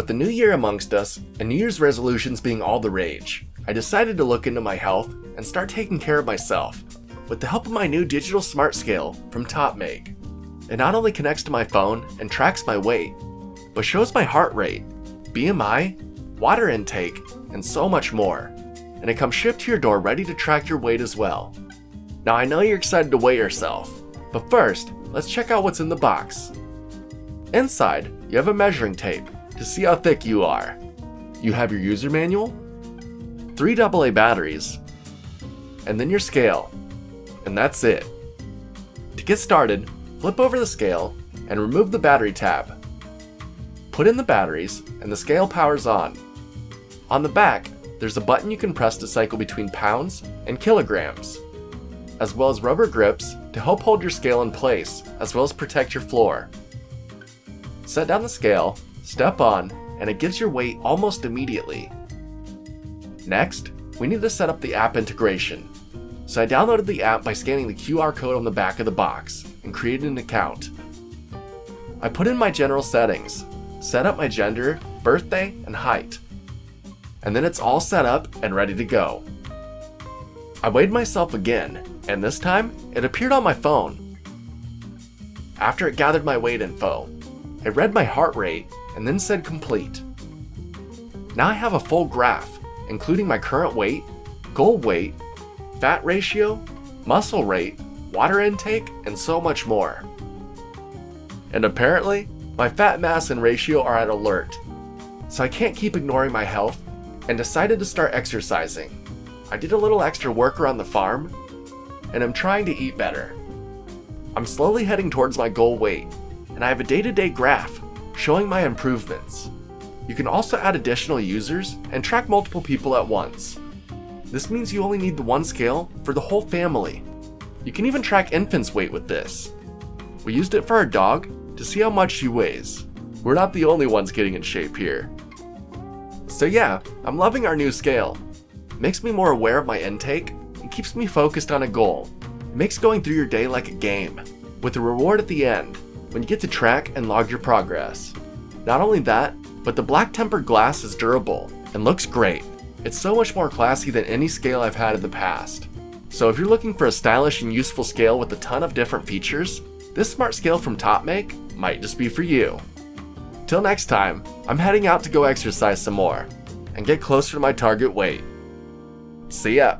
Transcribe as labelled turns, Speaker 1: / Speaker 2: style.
Speaker 1: With the new year amongst us, and New Year's resolutions being all the rage, I decided to look into my health and start taking care of myself with the help of my new digital smart scale from Topmake. It not only connects to my phone and tracks my weight, but shows my heart rate, BMI, water intake, and so much more. And it comes shipped to your door ready to track your weight as well. Now I know you're excited to weigh yourself, but first, let's check out what's in the box. Inside, you have a measuring tape to see how thick you are. You have your user manual, 3 AA batteries, and then your scale. And that's it. To get started, flip over the scale and remove the battery tab. Put in the batteries and the scale powers on. On the back, there's a button you can press to cycle between pounds and kilograms, as well as rubber grips to help hold your scale in place, as well as protect your floor. Set down the scale, step on, and it gives your weight almost immediately. Next, we need to set up the app integration. So I downloaded the app by scanning the QR code on the back of the box and created an account. I put in my general settings, set up my gender, birthday, and height. And then it's all set up and ready to go. I weighed myself again, and this time, it appeared on my phone. After it gathered my weight info, it read my heart rate and then said complete. Now I have a full graph, including my current weight, goal weight, fat ratio, muscle rate, water intake, and so much more. And apparently, my fat mass and ratio are at alert, so I can't keep ignoring my health and decided to start exercising. I did a little extra work around the farm, and I'm trying to eat better. I'm slowly heading towards my goal weight, and I have a day-to-day graph showing my improvements. You can also add additional users and track multiple people at once. This means you only need the one scale for the whole family. You can even track infants' weight with this. We used it for our dog to see how much she weighs. We're not the only ones getting in shape here. So yeah, I'm loving our new scale. It makes me more aware of my intake and keeps me focused on a goal. It makes going through your day like a game, with a reward at the end when you get to track and log your progress. Not only that, but the black tempered glass is durable and looks great. It's so much more classy than any scale I've had in the past. So if you're looking for a stylish and useful scale with a ton of different features, this smart scale from Topmake might just be for you. Till next time, I'm heading out to go exercise some more and get closer to my target weight. See ya!